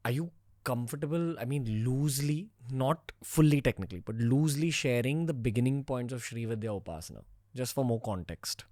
are you comfortable, I mean, loosely, not fully technically, but loosely sharing the beginning points of Shri Vidya Upasana, just for more context?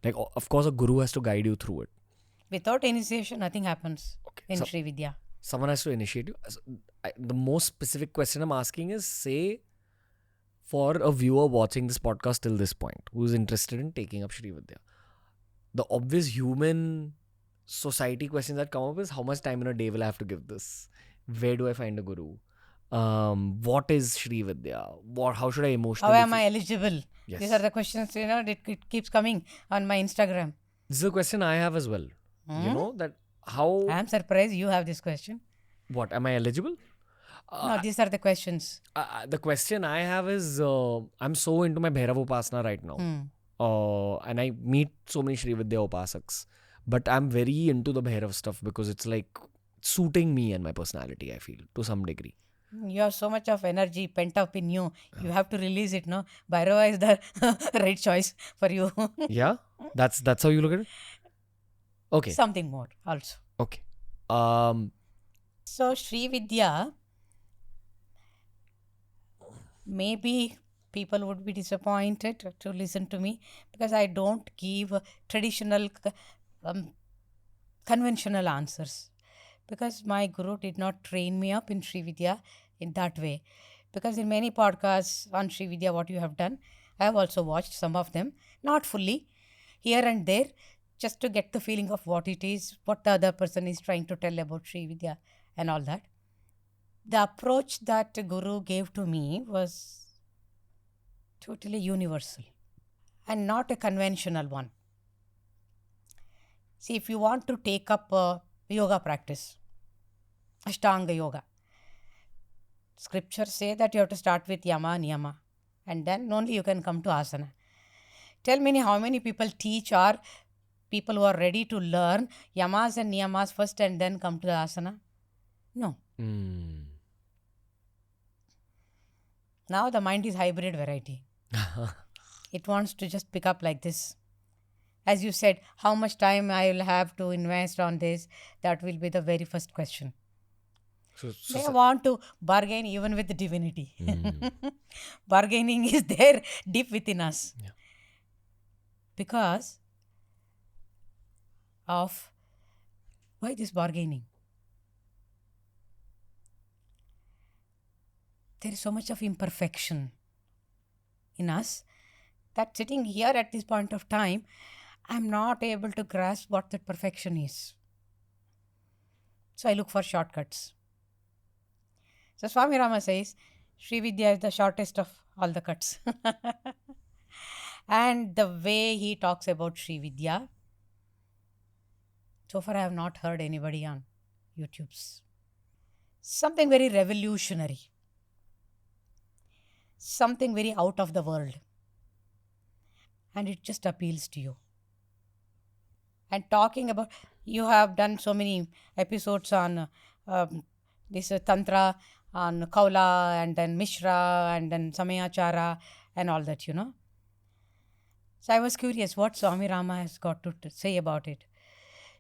Like, of course, a guru has to guide you through it. Without initiation, nothing happens in Shri Vidya. Someone has to initiate you. The most specific question I'm asking is, say, for a viewer watching this podcast till this point, who is interested in taking up Shri Vidya, the obvious human society questions that come up is, how much time in a day will I have to give this? Where do I find a guru? What is Shri Vidya? How should I emotionally How am I eligible? Yes. These are the questions, it keeps coming on my Instagram. This is a question I have as well. You know, that how... I am surprised you have this question. What, am I eligible? No, these are the questions. The question I have is, I'm so into my Bhairav Upasana right now. And I meet so many Shri Vidya Upasaks. But I'm very into the Bhairav stuff because it's like suiting me and my personality, I feel, to some degree. You have so much of energy pent up in you. You have to release it, no? Bhairava is the right choice for you. Yeah? That's how you look at it? Okay. Something more also. Okay. So Shri Vidya, maybe people would be disappointed to listen to me because I don't give traditional, conventional answers. Because my guru did not train me up in Shri Vidya in that way. Because in many podcasts on Shri Vidya, what you have done, I have also watched some of them, not fully, here and there, just to get the feeling of what it is, what the other person is trying to tell about Shri Vidya and all that. The approach that Guru gave to me was totally universal and not a conventional one. See, if you want to take up a yoga practice, Ashtanga yoga, scriptures say that you have to start with yama, niyama, and then only you can come to asana. Tell me how many people teach or people who are ready to learn yamas and niyamas first and then come to the asana? No. Now the mind is hybrid variety. It wants to just pick up like this. As you said, how much time I will have to invest on this, that will be the very first question. They want to bargain even with the divinity. Bargaining is there deep within us. Yeah. Because of why this bargaining? There is so much of imperfection in us that sitting here at this point of time, I'm not able to grasp what that perfection is. So I look for shortcuts. So Swami Rama says, Shri Vidya is the shortest of all the cuts. And the way he talks about Shri Vidya, so far I have not heard anybody on YouTube's. Something very revolutionary. Something very out of the world. And it just appeals to you. And talking about, you have done so many episodes on this Tantra, on Kaula, and then Mishra, and then Samayachara, and all that, So I was curious what Swami Rama has got to say about it.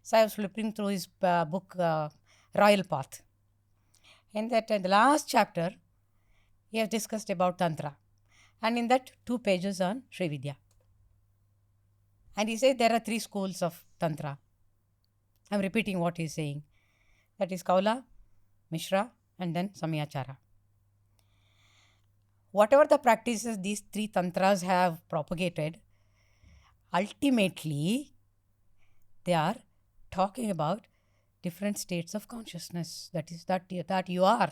So I was flipping through his book, Royal Path. In that, in the last chapter, he has discussed about Tantra. And in that, 2 pages on Shri Vidya. And he said there are 3 schools of Tantra. I'm repeating what he's saying. That is Kaula, Mishra, and then Samayachara. Whatever the practices these 3 Tantras have propagated, ultimately, they are talking about different states of consciousness. That is, that you are.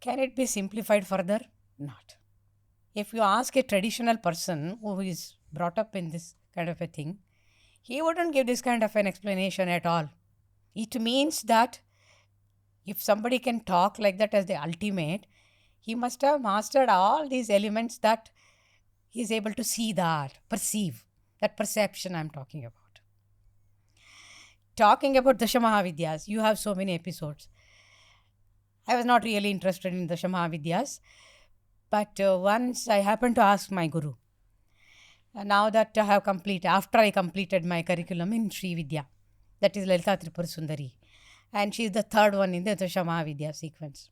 Can it be simplified further? Not. If you ask a traditional person who is brought up in this kind of a thing, he wouldn't give this kind of an explanation at all. It means that if somebody can talk like that as the ultimate, he must have mastered all these elements that he is able to see that, perceive, that perception I'm talking about. Talking about Dasha Mahavidyas, you have so many episodes. I was not really interested in Dasha Mahavidyas, but once I happened to ask my guru, now that I have completed, after I completed my curriculum in Shri Vidya, That is Lalita Tripura Sundari. And she is the third one in the Dasha Mahavidya sequence.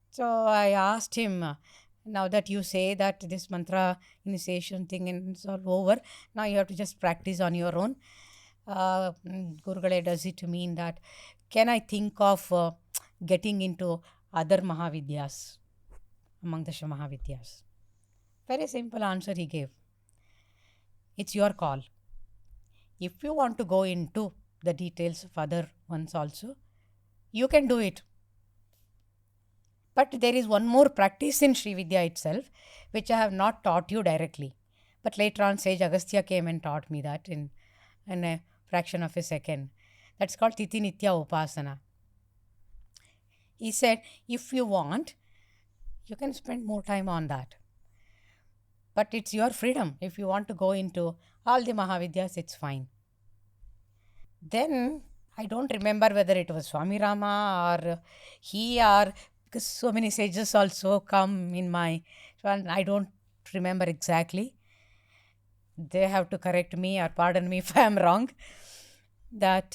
So I asked him, now that you say that this mantra initiation thing is all over, now you have to just practice on your own. Gurugale, does it mean that, can I think of getting into other Mahavidyas among the Mahavidyas? Very simple answer he gave. It's your call. If you want to go into the details of other ones also, you can do it. But there is one more practice in Shri Vidya itself, which I have not taught you directly. But later on, Sage Agastya came and taught me that in a fraction of a second. That's called Titi Nitya Upasana. He said, if you want, you can spend more time on that. But it's your freedom. If you want to go into all the Mahavidyas, it's fine. Then, I don't remember whether it was Swami Rama or he, or because so many sages also come in my, I don't remember exactly. They have to correct me or pardon me if I am wrong. That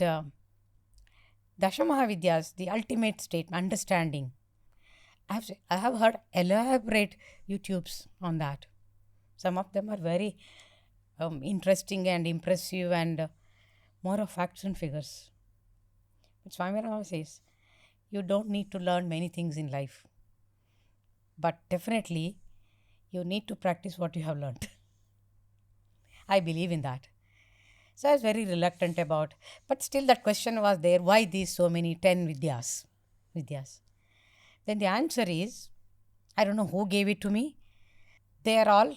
Dasha Mahavidyas, the ultimate state, understanding. I have heard elaborate YouTubes on that. Some of them are very interesting and impressive and more of facts and figures. But Swami Rama says, you don't need to learn many things in life. But definitely, you need to practice what you have learned. I believe in that. So I was very reluctant about, but still that question was there, why these so many 10 Vidyas? Then the answer is, I don't know who gave it to me. They are all,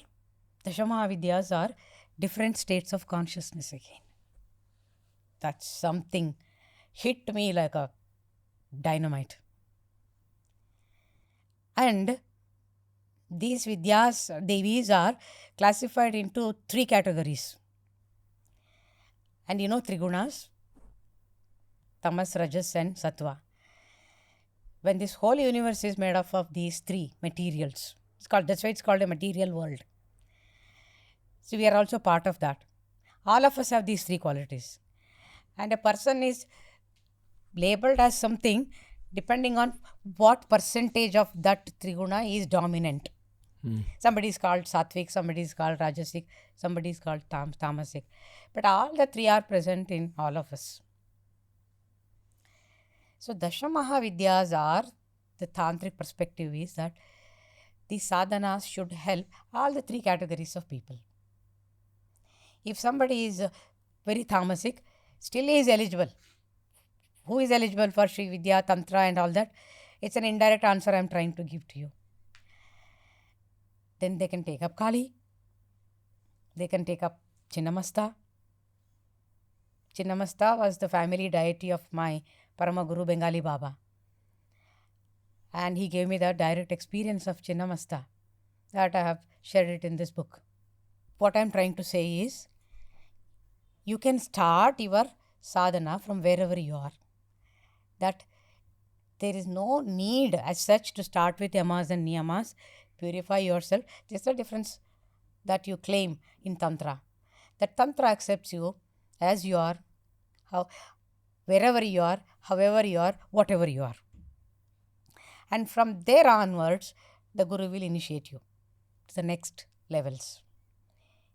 Dasha Mahavidyas are different states of consciousness again. That's something hit me like a dynamite. And these Vidyas, Devis are classified into 3 categories. And you know Trigunas, Tamas, Rajas and Sattva. When this whole universe is made up of these 3 materials, that's why it's called a material world. So we are also part of that. All of us have these 3 qualities. And a person is labeled as something depending on what percentage of that Triguna is dominant. Somebody is called Sattvic, somebody is called Rajasic, somebody is called Tamasic. But all the 3 are present in all of us. So Dasha Mahavidyas are, the tantric perspective is that these sadhanas should help all the 3 categories of people. If somebody is very tamasic, still he is eligible. Who is eligible for Shri Vidya, Tantra and all that? It's an indirect answer I am trying to give to you. Then they can take up Kali. They can take up Chinnamasta. Chinnamasta was the family deity of my Parama Guru Bengali Baba. And he gave me the direct experience of Chinnamasta. That I have shared it in this book. What I am trying to say is, you can start your sadhana from wherever you are. That there is no need as such to start with yamas and niyamas. Purify yourself. This is the difference that you claim in Tantra. That Tantra accepts you as you are, wherever you are, however you are, whatever you are. And from there onwards, the Guru will initiate you to the next levels.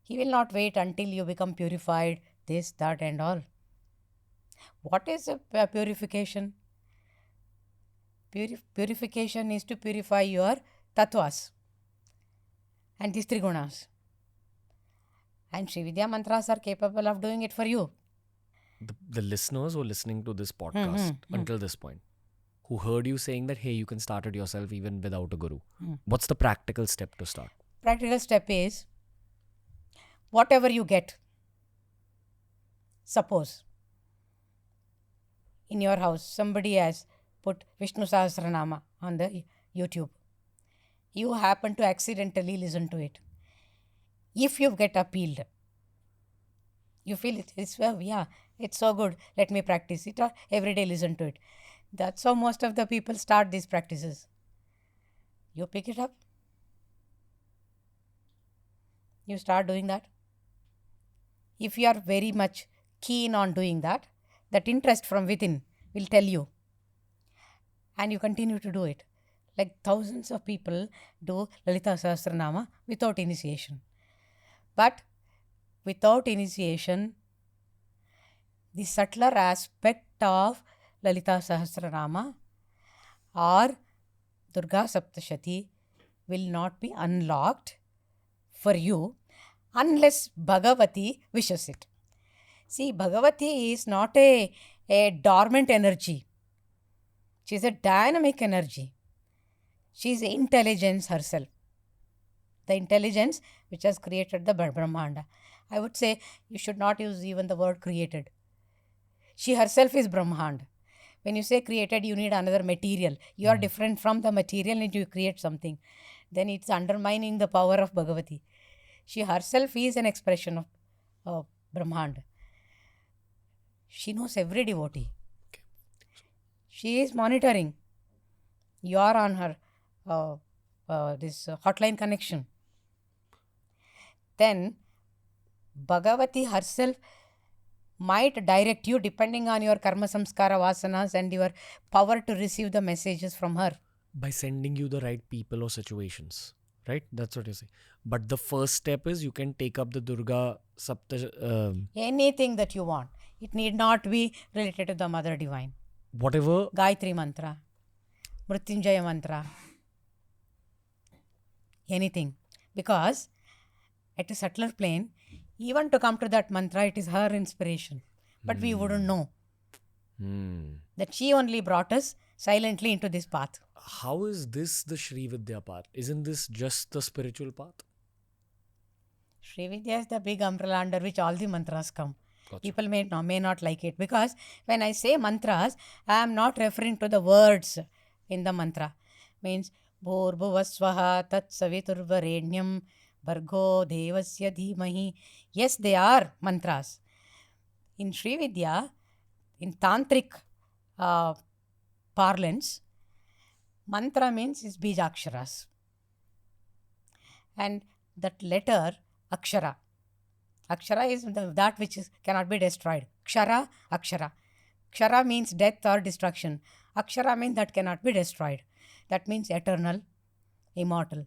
He will not wait until you become purified, this, that and all. What is a purification? Purification is to purify your tattvas and these 3 gunas. And Shri Vidya mantras are capable of doing it for you. The listeners who are listening to this podcast until this point, who heard you saying that, hey, you can start it yourself even without a guru. What's the practical step to start? Practical step is, whatever you get, suppose in your house somebody has put Vishnu Sahasranama on the YouTube. You happen to accidentally listen to it. If you get appealed, you feel it's so good, let me practice it, or every day listen to it. That's how most of the people start these practices. You pick it up. You start doing that. If you are very much keen on doing that, that interest from within will tell you. And you continue to do it. Like thousands of people do Lalita Sahasranama without initiation. But without initiation, the subtler aspect of Lalita Sahasranama or Durga Saptashati will not be unlocked for you unless Bhagavati wishes it. See, Bhagavati is not a dormant energy. She is a dynamic energy. She is intelligence herself. The intelligence which has created the Brahmanda. I would say you should not use even the word created. She herself is Brahmanda. When you say created, you need another material. You are different from the material and you create something. Then it's undermining the power of Bhagavati. She herself is an expression of Brahmanda. She knows every devotee. She is monitoring. You are on her this hotline connection. Then Bhagavati herself might direct you depending on your karma samskara vasanas and your power to receive the messages from her. By sending you the right people or situations, right? That's what you say. But the first step is you can take up the Durga anything that you want. It need not be related to the Mother Divine. Whatever. Gayatri Mantra, Mrityunjaya Mantra, anything. Because at a subtler plane, even to come to that mantra, it is her inspiration. But we wouldn't know that she only brought us silently into this path. How is this the Shri Vidya path? Isn't this just the spiritual path? Shri Vidya is the big umbrella under which all the mantras come. Gotcha. People may not like it because when I say mantras, I am not referring to the words in the mantra. Means Bhurbhuvasvaha Tat Saviturvarenyam Bhargo Devasya Dhimahi. Yes, they are mantras. In Shri Vidya, in Tantric parlance, mantra means is Bijaksharas. And that letter, Akshara. Akshara is that which cannot be destroyed. Kshara, Akshara. Kshara means death or destruction. Akshara means that cannot be destroyed. That means eternal, immortal.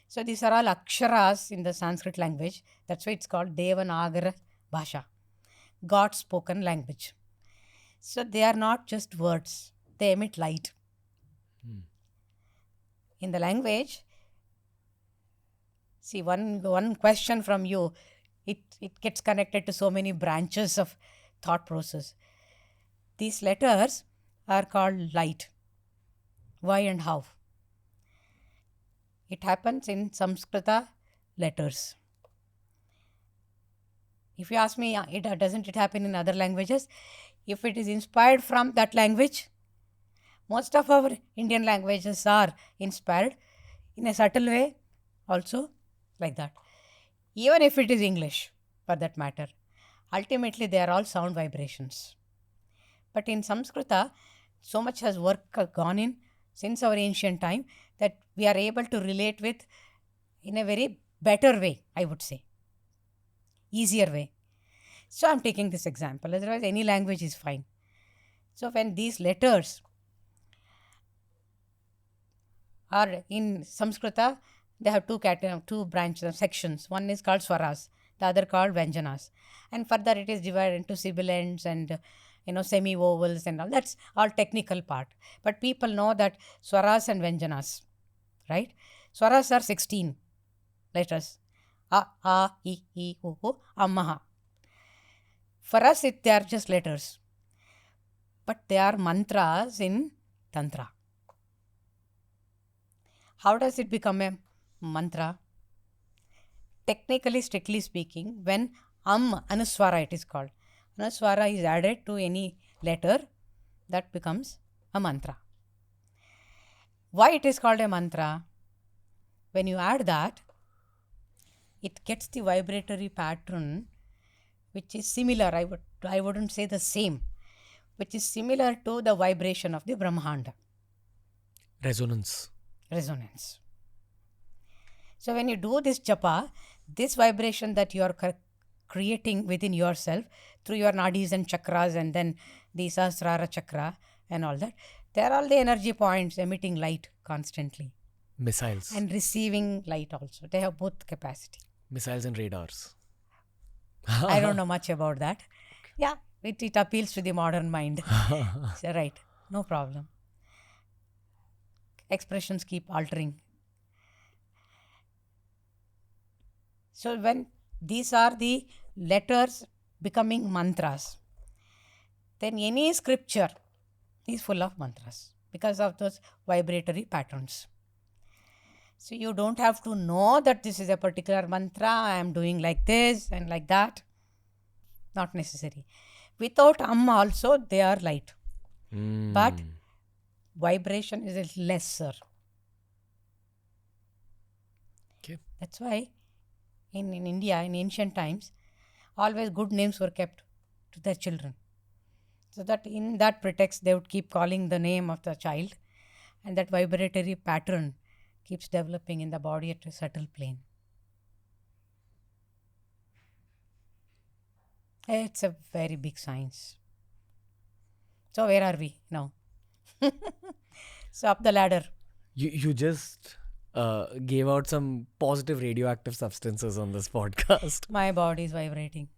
So these are all Aksharas in the Sanskrit language. That's why it's called Devanagara Bhasha, God's spoken language. So they are not just words. They emit light. In the language, see, one question from you, it gets connected to so many branches of thought process. These letters are called light. Why and how? It happens in Samskrita letters. If you ask me, doesn't it happen in other languages? If it is inspired from that language, most of our Indian languages are inspired in a subtle way also like that. Even if it is English, for that matter, ultimately they are all sound vibrations. But in Samskrita, so much has work gone in since our ancient time that we are able to relate with in a very better way, I would say. Easier way. So I'm taking this example. Otherwise, any language is fine. So when these letters are in Samskrita, they have two branches, sections. One is called Swaras, the other called Vyanjanas. And further it is divided into sibilants and semi-vowels and all. That's all technical part. But people know that Swaras and Vyanjanas, right? Swaras are 16 letters. A, I, U, Ammaha. For us, they are just letters. But they are mantras in Tantra. How does it become a mantra? Technically, strictly speaking, when Anuswara it is called. Anuswara is added to any letter, that becomes a mantra. Why it is called a mantra? When you add that, it gets the vibratory pattern which is similar, I wouldn't say the same, which is similar to the vibration of the Brahmanda. Resonance. So when you do this japa, this vibration that you are creating within yourself through your nadis and chakras, and then the Sahasrara chakra and all that. They're all the energy points emitting light constantly Missiles. and receiving light also. They have both capacity. Missiles and radars. I don't know much about that. Yeah, it appeals to the modern mind. So, right, no problem. Expressions keep altering. So when these are the letters becoming mantras, then any scripture is full of mantras because of those vibratory patterns. So you don't have to know that this is a particular mantra, I am doing like this and like that. Not necessary. Without also, they are light. But vibration is lesser. Okay. That's why in India, in ancient times, always good names were kept to their children. So that in that pretext, they would keep calling the name of the child, and that vibratory pattern keeps developing in the body at a subtle plane. It's a very big science. So where are we now? So up the ladder. You just gave out some positive radioactive substances on this podcast. My body is vibrating.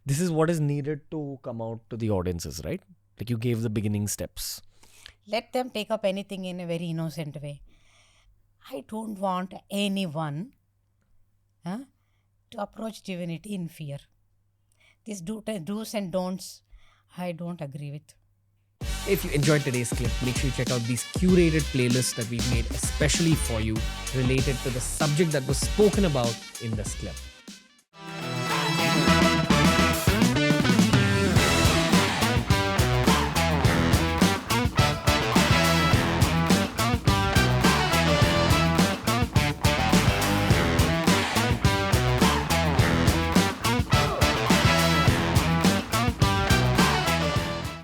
This is what is needed to come out to the audiences, right? Like you gave the beginning steps. Let them take up anything in a very innocent way. I don't want anyone to approach divinity in fear. These do's and don'ts, I don't agree with. If you enjoyed today's clip, make sure you check out these curated playlists that we've made especially for you related to the subject that was spoken about in this clip.